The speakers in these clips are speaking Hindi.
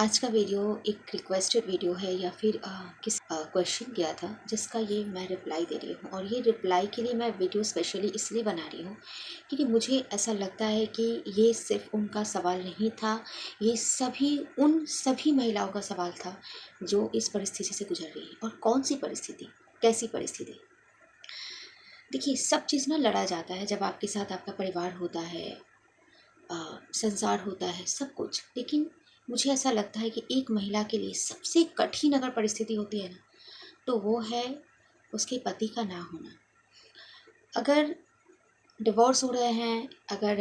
आज का वीडियो एक रिक्वेस्टेड वीडियो है या फिर किस क्वेश्चन किया था जिसका ये मैं रिप्लाई दे रही हूँ। और ये रिप्लाई के लिए मैं वीडियो स्पेशली इसलिए बना रही हूँ क्योंकि मुझे ऐसा लगता है कि ये सिर्फ उनका सवाल नहीं था, ये उन सभी महिलाओं का सवाल था जो इस परिस्थिति से गुजर रही है। और कौन सी परिस्थिति, कैसी परिस्थिति? देखिए, सब चीज़ ना लड़ा जाता है जब आपके साथ आपका परिवार होता है, संसार होता है, सब कुछ। लेकिन मुझे ऐसा लगता है कि एक महिला के लिए सबसे कठिन अगर परिस्थिति होती है ना, तो वो है उसके पति का ना होना। अगर डिवोर्स हो रहे हैं, अगर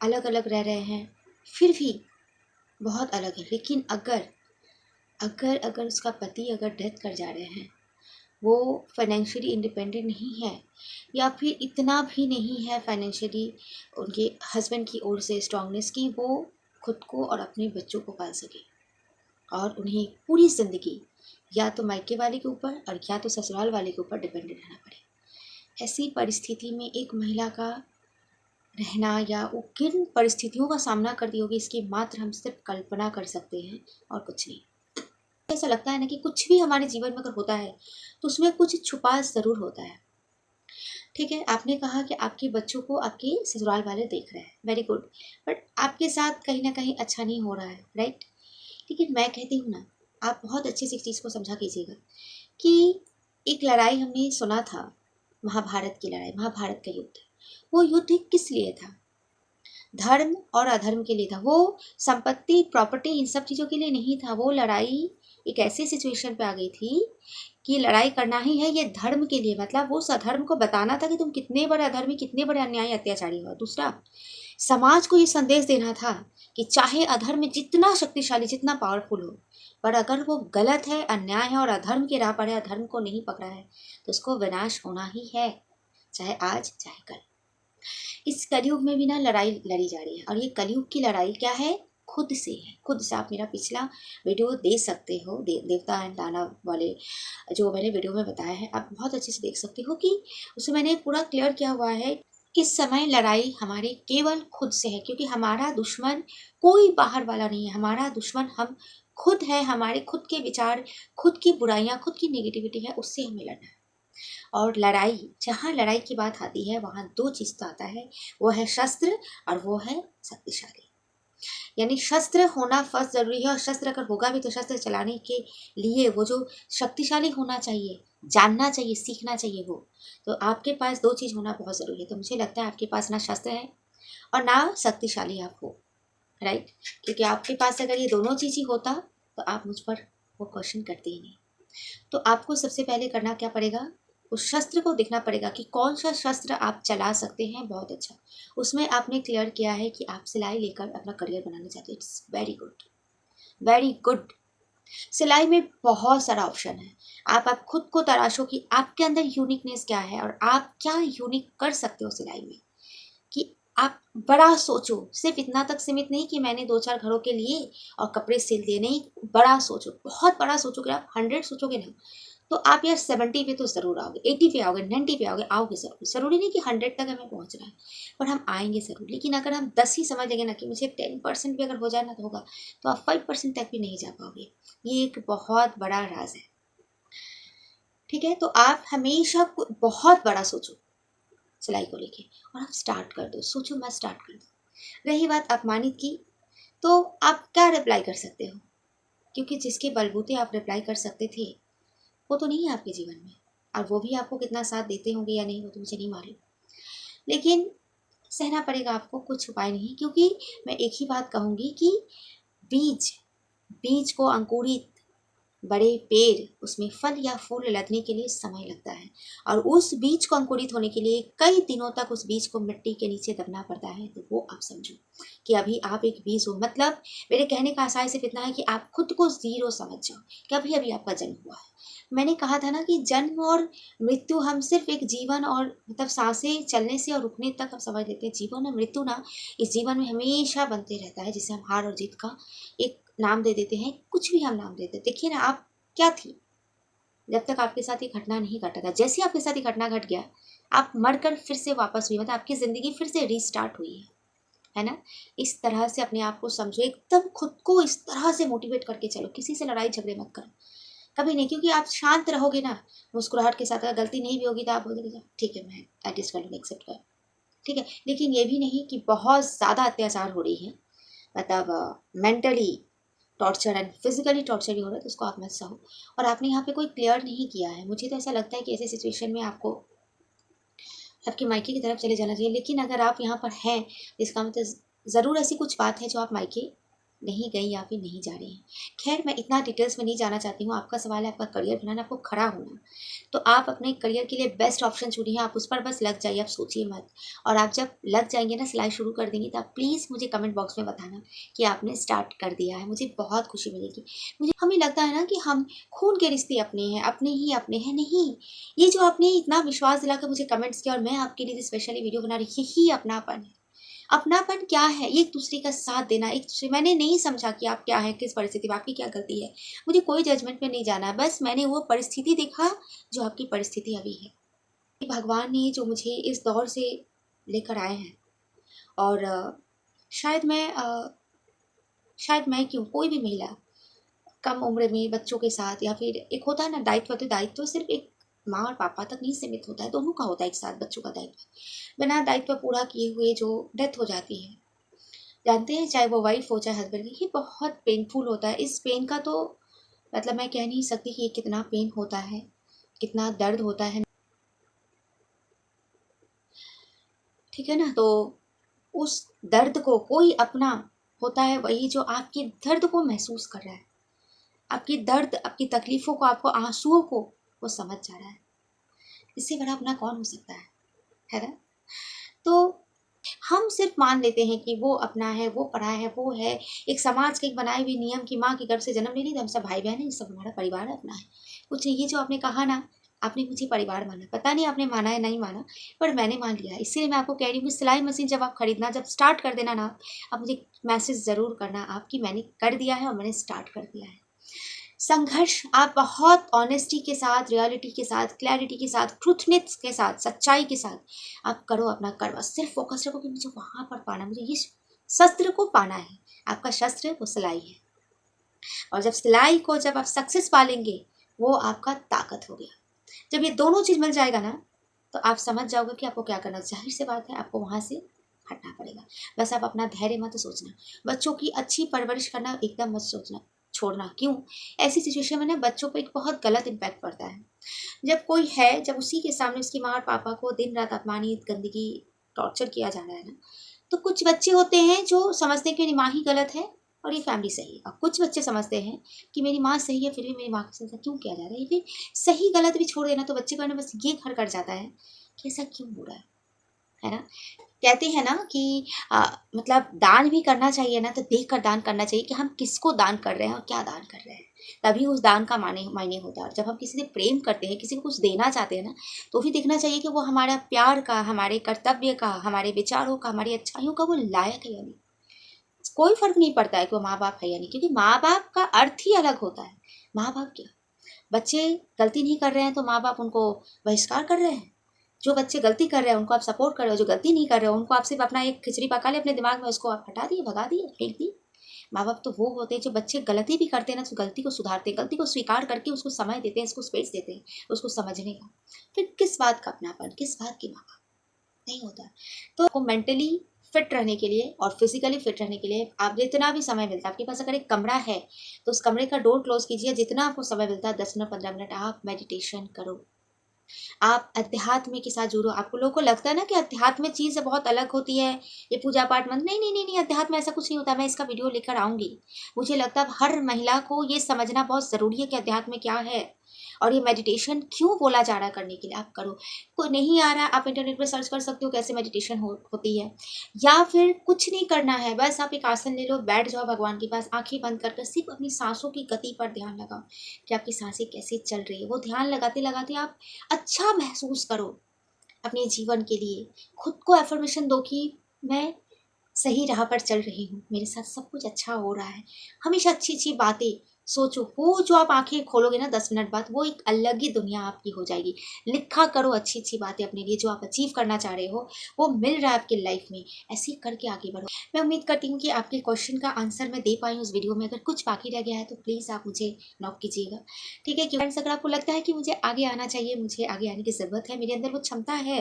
अलग अलग रह रहे हैं, फिर भी बहुत अलग है। लेकिन अगर अगर अगर उसका पति अगर डेथ कर जा रहे हैं, वो फाइनेंशियली इंडिपेंडेंट नहीं है या फिर इतना भी नहीं है फाइनेंशियली उनके हस्बैंड की ओर से स्ट्रांगनेस की वो खुद को और अपने बच्चों को पाल सके, और उन्हें पूरी ज़िंदगी या तो मायके वाले के ऊपर और या तो ससुराल वाले के ऊपर डिपेंडेंट रहना पड़े। ऐसी परिस्थिति में एक महिला का रहना या वो किन परिस्थितियों का सामना करती होगी, इसकी मात्र हम सिर्फ कल्पना कर सकते हैं और कुछ नहीं। ऐसा लगता है ना कि कुछ भी हमारे जीवन में अगर होता है तो उसमें कुछ छुपा ज़रूर होता है। ठीक है, आपने कहा कि आपके बच्चों को आपके ससुराल वाले देख रहे हैं, वेरी गुड, बट आपके साथ कहीं ना कहीं अच्छा नहीं हो रहा है, राइट? लेकिन मैं कहती हूँ ना, आप बहुत अच्छे से इस चीज़ को समझा कीजिएगा कि एक लड़ाई हमने सुना था, महाभारत की लड़ाई, महाभारत का युद्ध। वो युद्ध किस लिए था? धर्म और अधर्म के लिए था। वो संपत्ति, प्रॉपर्टी, इन सब चीज़ों के लिए नहीं था। वो लड़ाई एक ऐसी सिचुएशन पे आ गई थी कि लड़ाई करना ही है, ये धर्म के लिए। मतलब वो अधर्म को बताना था कि तुम कितने बड़े अधर्मी, कितने बड़े अन्यायी, अत्याचारी हो। दूसरा, समाज को ये संदेश देना था कि चाहे अधर्म जितना शक्तिशाली, जितना पावरफुल हो, पर अगर वो गलत है, अन्याय है और अधर्म के राह पर है, अधर्म को नहीं पकड़ा है, तो उसको विनाश होना ही है, चाहे आज चाहे कल। इस कलयुग में भी ना लड़ाई लड़ी जा रही है, और ये कलयुग की लड़ाई क्या है? खुद से है। खुद से। आप मेरा पिछला वीडियो देख सकते हो, देवता एंड दानव वाले जो मैंने वीडियो में बताया है, आप बहुत अच्छे से देख सकते हो कि उसमें मैंने पूरा क्लियर किया हुआ है। इस समय लड़ाई हमारी केवल खुद से है, क्योंकि हमारा दुश्मन कोई बाहर वाला नहीं है। हमारा दुश्मन हम खुद है। हमारे खुद के विचार, खुद की बुराइयां, खुद की नेगेटिविटी है, उससे हमें लड़ना है। और लड़ाई, जहाँ लड़ाई की बात आती है वहाँ दो चीज़ तो आता है, वो है शस्त्र और वो है शक्तिशाली। यानी शस्त्र होना फर्स्ट जरूरी है, और शस्त्र अगर होगा भी तो शस्त्र चलाने के लिए वो जो शक्तिशाली होना चाहिए, जानना चाहिए, सीखना चाहिए। वो तो आपके पास दो चीज़ होना बहुत ज़रूरी है। तो मुझे लगता है आपके पास ना शस्त्र है और ना शक्तिशाली आप हो, राइट? क्योंकि आपके पास अगर ये दोनों चीज़ ही होता तो आप मुझ पर वो क्वेश्चन करते ही नहीं। तो आपको सबसे पहले करना क्या पड़ेगा? उस शस्त्र को देखना पड़ेगा कि कौन सा शस्त्र आप चला सकते हैं। बहुत अच्छा, उसमें आपने क्लियर किया है कि आप सिलाई लेकर अपना करियर बनाना चाहते हैं। It's very good, very good. सिलाई में बहुत सारा ऑप्शन है। आप खुद को तराशो कि आपके अंदर यूनिकनेस क्या है और आप क्या यूनिक कर सकते हो सिलाई में। कि आप बड़ा सोचो, सिर्फ इतना तक सीमित नहीं कि मैंने 2-4 घरों के लिए और कपड़े सिल दिए, नहीं। बड़ा सोचो, बहुत बड़ा सोचोगे। आप 100 सोचोगे ना तो आप यार 70 पे तो ज़रूर आओगे, 80 पे आओगे, 90 पे आओगे ज़रूर। ज़रूरी नहीं कि 100 तक हमें पहुंचना है, पर हम आएंगे ज़रूर। लेकिन अगर हम 10 ही समझ लेंगे ना कि मुझे 10% भी अगर हो जाए ना तो होगा, तो आप 5% तक भी नहीं जा पाओगे। ये एक बहुत बड़ा राज है, ठीक है? तो आप हमेशा बहुत बड़ा सोचो सिलाई को लेके, और आप स्टार्ट कर दो। सोचो, मैं स्टार्ट कर दो। रही बात अपमानित की, तो आप क्या रिप्लाई कर सकते हो? क्योंकि जिसके बलबूते आप रिप्लाई कर सकते थे वो तो नहीं है आपके जीवन में, और वो भी आपको कितना साथ देते होंगे या नहीं वो तो मुझे नहीं मालूम। लेकिन सहना पड़ेगा आपको, कुछ उपाय नहीं। क्योंकि मैं एक ही बात कहूँगी कि बीज बीज को अंकुरित, बड़े पेड़, उसमें फल या फूल लगने के लिए समय लगता है, और उस बीज को अंकुरित होने के लिए कई दिनों तक उस बीज को मिट्टी के नीचे दबना पड़ता है। तो वो आप समझो कि अभी आप एक बीज हो। मतलब मेरे कहने का आशय सिर्फ इतना है कि आप खुद को जीरो समझ जाओ कि अभी अभी आपका जन्म हुआ है। मैंने कहा था ना कि जन्म और मृत्यु हम सिर्फ एक जीवन और मतलब सांसें चलने से और रुकने तक हम समझ लेते हैं। जीवन और मृत्यु ना इस जीवन में हमेशा बनते रहता है, जिसे हम हार और जीत का एक नाम दे देते हैं। कुछ भी हम नाम देते हैं। देखिए ना, आप क्या थी जब तक आपके साथ ये घटना नहीं घटा था। जैसे आपके साथ ये घटना घट गया, आप मरकर फिर से वापस हुई, मतलब आपकी ज़िंदगी फिर से रीस्टार्ट हुई है ना? इस तरह से अपने आप को समझो, एकदम खुद को इस तरह से मोटिवेट करके चलो, किसी से लड़ाई झगड़े मत करो, कभी नहीं, क्योंकि आप शांत रहोगे ना, मुस्कुराहट के साथ, अगर गलती नहीं भी होगी तो आप बोलोगे ठीक है मैं एडजस्ट कर लूँगी, एक्सेप्ट कर, ठीक है। लेकिन ये भी नहीं कि बहुत ज़्यादा अत्याचार हो रही है, मतलब mentally torture and physically torture भी हो रहा है, तो उसको आप मत सहो। और आपने यहाँ पे कोई क्लियर नहीं किया है, मुझे तो ऐसा लगता है कि ऐसे सिचुएशन में आपको आपके मायके की तरफ चले जाना चाहिए। लेकिन अगर आप यहाँ पर हैं, इसका मतलब ज़रूर ऐसी कुछ बात है जो आप मायके नहीं गई या फिर नहीं जा रही हैं। खैर, मैं इतना डिटेल्स में नहीं जाना चाहती हूँ। आपका सवाल है आपका करियर बनाना, आपको खड़ा होना, तो आप अपने करियर के लिए बेस्ट ऑप्शन चुनिए, आप उस पर बस लग जाइए, आप सोचिए मत। और आप जब लग जाएंगे ना, सिलाई शुरू कर देंगे, तो आप प्लीज़ मुझे कमेंट बॉक्स में बताना कि आपने स्टार्ट कर दिया है, मुझे बहुत खुशी मिलेगी। मुझे हमें लगता है ना कि हम खून के रिश्ते अपने हैं, अपने ही अपने हैं, नहीं। ये जो आपने इतना विश्वास दिलाकर मुझे कमेंट्स किया और मैं आपके लिए स्पेशली वीडियो बना रही, यही अपनापन है। अपनापन क्या है? एक दूसरे का साथ देना, एक दूसरे, मैंने नहीं समझा कि आप क्या हैं, किस परिस्थिति में, आपकी क्या गलती है, मुझे कोई जजमेंट में नहीं जाना, बस मैंने वो परिस्थिति देखा जो आपकी परिस्थिति अभी है। भगवान ने जो मुझे इस दौर से लेकर आए हैं, और शायद मैं क्यों, कोई भी महिला कम उम्र में बच्चों के साथ, या फिर एक होता है ना दायित्व, तो दायित्व सिर्फ एक माँ और पापा तक नहीं सीमित होता है, दोनों का होता है एक साथ, बच्चों का दायित्व। बिना दायित्व पूरा किए हुए जो डेथ हो जाती है, जानते हैं, चाहे वो वाइफ हो चाहे हस्बैंड की, ये बहुत पेनफुल होता है। इस पेन का तो मतलब मैं कह नहीं सकती कि ये कितना पेन होता है, कितना दर्द होता है, ठीक है ना। तो उस दर्द को कोई अपना होता है, वही जो आपके दर्द को महसूस कर रहा है, आपकी दर्द, आपकी तकलीफों को, आपको आंसुओं को वो समझ जा रहा है। इससे बड़ा अपना कौन हो सकता है ना? तो हम सिर्फ मान लेते हैं कि वो अपना है, वो पढ़ा है, वो है, एक समाज के एक बनाए हुए नियम की माँ के गर्भ से जन्म ले ली, तो हम सब भाई बहन हैं, ये सब हमारा परिवार है, अपना है। कुछ नहीं, ये जो आपने कहा ना, आपने मुझे परिवार माना, पता नहीं आपने माना है नहीं माना, पर मैंने मान लिया। इसीलिए मैं आपको कह रही हूँ कि सिलाई मशीन जब आप खरीदना, जब स्टार्ट कर देना ना, आप मुझे मैसेज ज़रूर करना आपकी, मैंने कर दिया है और मैंने स्टार्ट कर दिया है। संघर्ष आप बहुत ऑनेस्टी के साथ, रियलिटी के साथ, क्लैरिटी के साथ, ट्रूथनेस के साथ, सच्चाई के साथ आप करो अपना कर्म। सिर्फ फोकस रखो कि मुझे वहाँ पर पाना, मुझे ये शस्त्र को पाना है। आपका शस्त्र वो सिलाई है, और जब सिलाई को जब आप सक्सेस पा लेंगे, वो आपका ताकत हो गया। जब ये दोनों चीज़ मिल जाएगा ना, तो आप समझ जाओगे कि आपको क्या करना। जाहिर सी बात है, आपको वहाँ से हटना पड़ेगा। बस आप अपना धैर्य मत सोचना, बच्चों की अच्छी परवरिश करना एकदम मत सोचना, छोड़ना। क्यों? ऐसी सिचुएशन में ना बच्चों पर एक बहुत गलत इम्पैक्ट पड़ता है। जब कोई है, जब उसी के सामने उसकी माँ और पापा को दिन रात अपमानित, गंदगी, टॉर्चर किया जा रहा है ना, तो कुछ बच्चे होते हैं जो समझते हैं कि मेरी माँ ही गलत है और ये फैमिली सही है, और कुछ बच्चे समझते हैं कि मेरी माँ सही है, फिर भी मेरी माँ के साथ क्यों किया जा रहा है। फिर सही गलत भी छोड़ देना, तो बच्चे को ना बस ये घर कर जाता है कि ऐसा क्यों हो रहा है ना। कहते हैं ना कि मतलब दान भी करना चाहिए ना, तो देख कर दान करना चाहिए कि हम किसको दान कर रहे हैं और क्या दान कर रहे हैं, तभी उस दान का मायने होता है। और जब हम किसी से प्रेम करते हैं, किसी को कुछ देना चाहते हैं ना, तो भी देखना चाहिए कि वो हमारा प्यार का, हमारे कर्तव्य का, हमारे विचारों का, हमारी अच्छाइयों का वो लायक है या नहीं। कोई फर्क नहीं पड़ता है कि वो माँ बाप है या नहीं, क्योंकि माँ बाप का अर्थ ही अलग होता है। माँ बाप क्या, बच्चे गलती नहीं कर रहे हैं तो माँ बाप उनको बहिष्कार कर रहे हैं। जो बच्चे गलती कर रहे हैं उनको आप सपोर्ट कर रहे हो, जो गलती नहीं कर रहे हो उनको आप सिर्फ अपना एक खिचड़ी पका ले अपने दिमाग में, उसको आप हटा दिए, भगा दिए, फेंक दिए। माँ बाप तो वो होते हैं जो बच्चे गलती भी करते हैं ना, तो गलती को सुधारते हैं, गलती को स्वीकार करके उसको समय देते हैं, उसको स्पेस देते हैं, उसको समझने का। फिर किस बात का अपनापन, किस बात की माँ बाप, नहीं होता। तो आपको मेंटली फिट रहने के लिए और फिजिकली फिट रहने के लिए आप जितना भी समय मिलता है, आपके पास अगर एक कमरा है तो उस कमरे का डोर क्लोज कीजिए, जितना आपको समय मिलता है 10 मिनट 15 मिनट आप मेडिटेशन करो, आप अध्यात्म के साथ जुड़ो। आपको लोगों को लगता है ना कि अध्यात्म चीज़ बहुत अलग होती है, ये पूजा पाठ मंत्र, नहीं नहीं नहीं नहीं, अध्यात्म ऐसा कुछ नहीं होता। मैं इसका वीडियो लेकर आऊँगी। मुझे लगता है हर महिला को ये समझना बहुत ज़रूरी है कि अध्यात्म क्या है, और ये मेडिटेशन क्यों बोला जा रहा है करने के लिए। आप करो। कोई नहीं आ रहा है, आप इंटरनेट पर सर्च कर सकते हो कैसे मेडिटेशन होती है, या फिर कुछ नहीं करना है, बस आप एक आसन ले लो, बैठ जाओ भगवान के पास, आंखें बंद कर सिर्फ अपनी सांसों की गति पर ध्यान लगाओ कि आपकी सांसें कैसे चल रही है। वो ध्यान लगाते लगाते आप अच्छा महसूस करो अपने जीवन के लिए। खुद को एफर्मेशन दो कि मैं सही राह पर चल रही हूँ, मेरे साथ सब कुछ अच्छा हो रहा है। हमेशा अच्छी अच्छी बातें सोचो, वो जो आप आंखें खोलोगे ना 10 मिनट बाद, वो एक अलग ही दुनिया आपकी हो जाएगी। लिखा करो अच्छी अच्छी बातें अपने लिए, जो आप अचीव करना चाह रहे हो वो मिल रहा है आपकी लाइफ में, ऐसे ही करके आगे बढ़ो। मैं उम्मीद करती हूँ कि आपके क्वेश्चन का आंसर मैं दे पाई हूँ उस वीडियो में। अगर कुछ बाकी रह गया है तो प्लीज़ आप मुझे नॉक कीजिएगा, ठीक है। क्योंकि फ्रेंड्स, अगर आपको लगता है कि मुझे आगे आना चाहिए, मुझे आगे आने की ज़रूरत है, मेरे अंदर वो क्षमता है,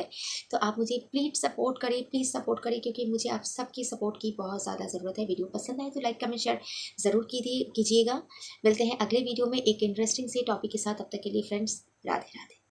तो आप मुझे प्लीज़ सपोर्ट करें, क्योंकि मुझे आप सबकी सपोर्ट की बहुत ज़्यादा ज़रूरत है। वीडियो पसंद आए तो लाइक कमेंट शेयर ज़रूर कीजिएगा। मिलते हैं अगले वीडियो में एक इंटरेस्टिंग से टॉपिक के साथ। तब तक के लिए फ्रेंड्स, राधे राधे।